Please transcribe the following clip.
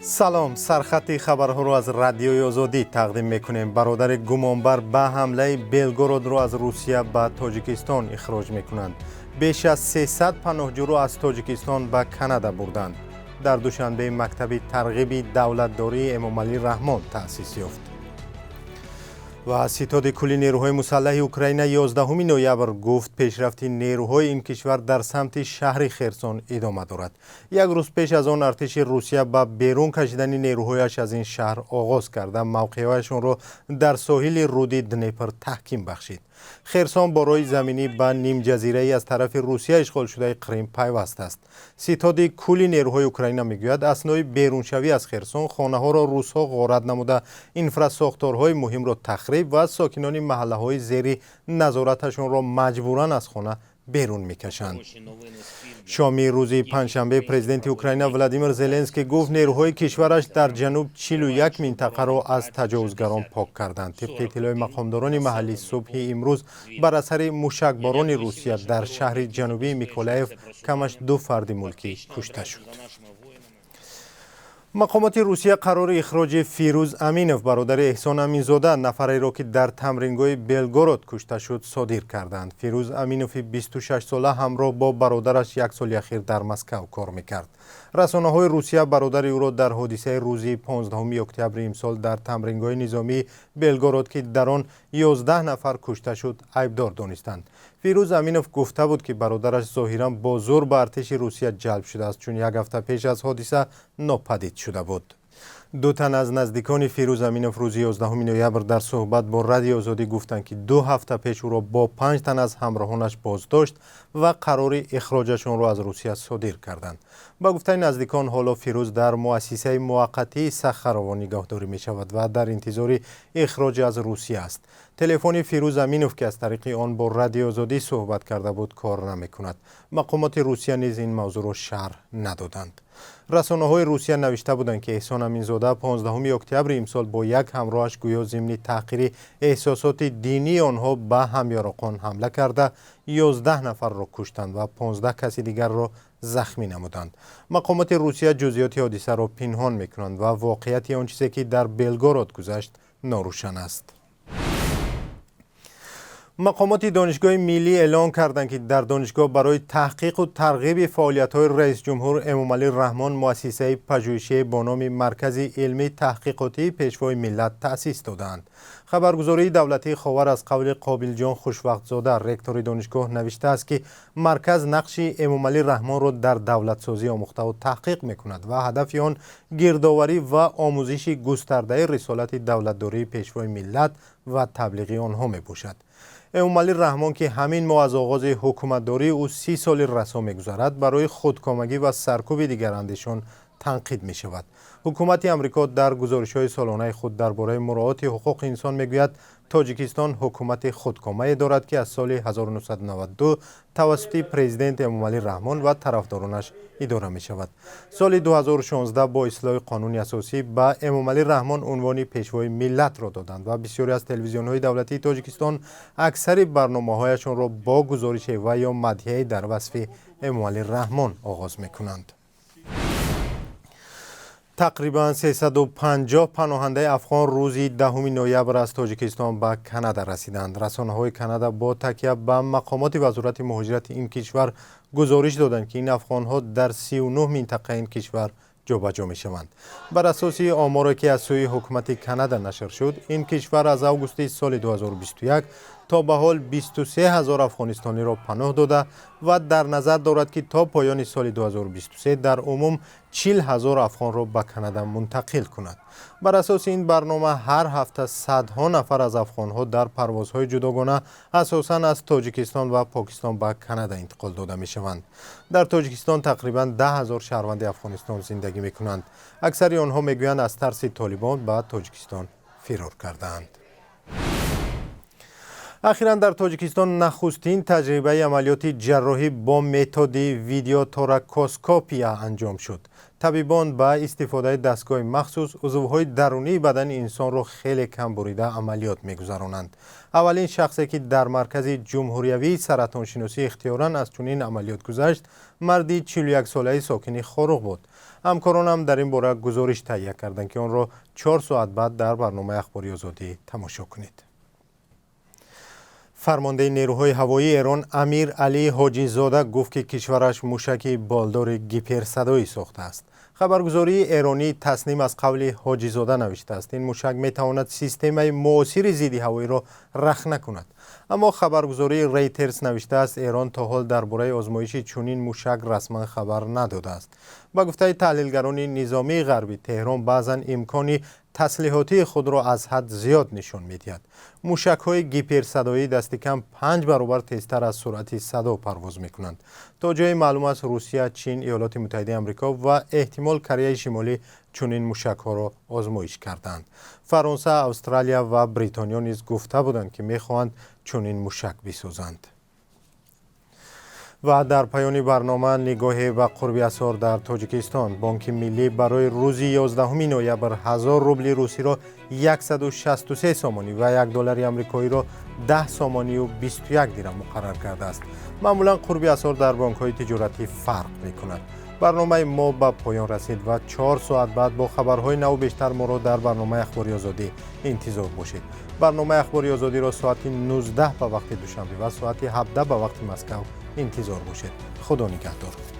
سلام، سرخط خبرها رو از رادیوی آزادی تقدیم میکنیم. برادر گمانبر به حمله بلگورود رو از روسیه به تاجیکستان اخراج میکنند. بیش از 300 پناهجو رو از تاجیکستان به کانادا بردند. در دوشنبه مکتب ترغیب دولتداری امامعلی رحمان تأسیس یافت. و ستاد کلی نیروهای مسلح اوکراین 11 نوامبر گفت پیشرفت نیروهای این کشور در سمت شهر خرسون ادامه دارد. یک روز پیش از آن ارتش روسیه با بیرون کشیدن نیروهایش از این شهر آغاز کرده موقعیتشان را در ساحل رود دنیپر تحکیم بخشید. خرسون برای زمینی به نیم جزیره از طرف روسیه اشغال شده کریم پیوست است. ستاد کلی نیروهای اوکراین میگوید اثنای بیرونشوی از خرسون خانه ها را روس‌ها غارت نموده اینفراساختورهای مهم را تخریب و ساکنان محله های زیر نظارتشان را مجبوراً از خانه بیرون میکشند. شامی روزی پنجشنبه پرزیدنت اوکراین ولادیمیر زلنسکی گفت نیروهای کشورش در جنوب 41 منطقه را از تجاوزگران پاک کردند. طبق اطلاع مقامداران محلی صبح امروز بر اثر موشکباران روسیه در شهر جنوبی میکولایف کمش 2 فرد ملکی کشته شد. مقامات روسیه قرار اخراج فیروز امینوف برادر احسان امینزاده نفری را که در تمرینگاه بلگورود کشته شد صادر کردند. فیروز امینوف 26 ساله همراه با برادرش یک سال اخیر در مسکو کار میکرد. رسانه‌های روسیه برادر او را در حادثه روز 15 اکتبر امسال در تمرینگاه نظامی بلگورود که در آن 11 نفر کشته شد عیبدار دانستند. فیروز امینوف گفته بود که برادرش ظاهراً با زور به ارتش روسیه جلب شده است چون یک هفته پیش از حادثه ناپدید شده بود. 2 تن از نزدیکان فیروز امینوف روز 11 نوامبر در صحبت با رادیو آزادی گفتند که 2 هفته پیش او را با 5 تن از همراهانش بازداشت و قرار اخراجشان را از روسیه صادر کردند. با گفته نزدیکان حالا فیروز در مؤسسه موقتی سخراوا نگهداری می شود و در انتظار اخراج از روسیه است. تلفن فیروز امینوف که از طریق آن با رادیو آزادی صحبت کرده بود کار نمی کند. مقامات روسیه نیز این موضوع را شرح ندادند. رسانه‌های روسیه نوشته بودند که احسان امینزاده 15 اکتبر امسال با یک همراهش گویا ضمن تحقیر احساسات دینی آنها به همیارقان حمله کرده 11 نفر را کشتند و 15 کسی دیگر را زخمی نمودند. مقامات روسیه جزئیات حادثه را پنهان می‌کنند و واقعیت آن چیزی که در بلگورود گذشت ناروشن است. مقامات دانشگاه ملی اعلام کردند که در دانشگاه برای تحقیق و ترغیب فعالیت‌های رئیس جمهور امامعلی رحمان مؤسسه پژوهشی با نام مرکز علمی تحقیقاتی پیشوای ملت تأسیس دادند. خبرگزاری دولتی خاور از قول قابل جان خوشوقت‌زاده رکتور دانشگاه نوشته است که مرکز نقش امامعلی رحمان را در دولتسازی آموخته و تحقیق می‌کند و هدف آن گردآوری و آموزش گسترده رسالت دولتداری پیشوای ملت و تبلیغ آنها میباشد. امامعلی رحمان که همین ماه از آغاز حکومتداری او 30 سال رسا می‌گذرد برای خودکامگی و سرکوب دیگراندیشان تنقید می شود. حکومت امریکا در گزارش‌های سالانه خود درباره مراعات حقوق انسان میگوید تاجیکستان حکومت خودکامه دارد که از سال 1992 توسط پرزیدنت امامعلی رحمان و طرفدارانش اداره می شود. سال 2016 با اصلاح قانون اساسی به امامعلی رحمان عنوان پیشوای ملت را دادند و بسیاری از تلویزیون‌های دولتی تاجیکستان اکثر برنامه‌هایشان را با گزارش و یا مدحی در وصف امامعلی رحمان آغاز می کنند. تقریباً 350 پناهنده افغان روز 10 نوامبر از تاجیکستان به کانادا رسیدند. رسانه‌های کانادا با تکیه به مقامات وزارت مهاجرت این کشور گزارش دادند که این افغان‌ها در 39 منطقه این کشور جابجا می‌شوند. بر اساس آماری که از سوی حکومت کانادا نشر شد، این کشور از آگوست سال 2021 تا به حال 23,000 افغانستانی را پناه داده و در نظر دارد که تا پایان سال 2023 در عموم 40,000 افغان را به کانادا منتقل کند. بر اساس این برنامه هر هفته صدها نفر از افغان‌ها در پروازهای جداگانه اساساً از تاجیکستان و پاکستان به کانادا انتقال داده می‌شوند. در تاجیکستان تقریباً 10,000 شهروند افغانستان زندگی می‌کنند. اکثر آنها می‌گویند از ترس طالبان به تاجیکستان فرار کردند. اخیراً در تاجیکستان نخستین تجربه عملیات جراحی با متد ویدیو توراکوسکوپی انجام شد. طبیبان با استفاده دستگاه مخصوص عضوهای درونی بدن انسان را خیلی کم بریده عملیات می‌گذرانند. اولین شخصی که در مرکز جمهوریوی سرطان شناسی اختیاراً از چنین عملیات گذشت مردی 41 ساله ساکن خروق بود. همکاران هم در این باره گزارش تهیه کردند که آن را 4 ساعت بعد در برنامه اخباری آزادی تماشا کنید. فرمانده نیروهای هوایی ایران امیر علی حاجی زاده گفت که کشورش موشک بالدار گیپر صدایی ساخته است. خبرگزاری ایرانی تصنیم از قول حاجی زاده نوشته است این موشک می تواند سیستم معاصر ضد هوایی را رخنه کند. اما خبرگزاری ریترز نوشته است ایران تا حال درباره آزمایش چنین موشک رسما خبر نداده است. با گفته تحلیلگران نظامی غربی تهران بعضا امکانی تسلیحاتی خود را از حد زیاد نشان می‌دهد. موشک‌های گیپر صدایی دست کم 5 برابر تیزتر از سرعت صدا پرواز می‌کنند. تا جای معلوم است روسیه، چین، ایالات متحده آمریکا و احتمال کره شمالی چنین موشک‌ها را آزمایش کردند. فرانسه، استرالیا و بریتانیا نیز گفته بودند که می‌خواهند چنین موشک بسازند. و در پایان برنامه نگاهی به قرب اسعار در تاجیکستان. بانک ملی برای روز 11 نوامبر 1000 روبل روسی را 163 سامانی و $1 آمریکایی را 10 سامانی و 21 درم مقرر کرده است. معمولا قرب اسعار در بانک‌های تجارتی فرق می‌کند. برنامه ما به پایان رسید و 4 ساعت بعد با خبرهای نو بیشتر ما را در برنامه اخباری آزادی انتظار باشید. برنامه اخباری آزادی را ساعت 19 به وقت دوشنبه و ساعت 17 به وقت مسکو انتظار باشید. خدا نگهدار.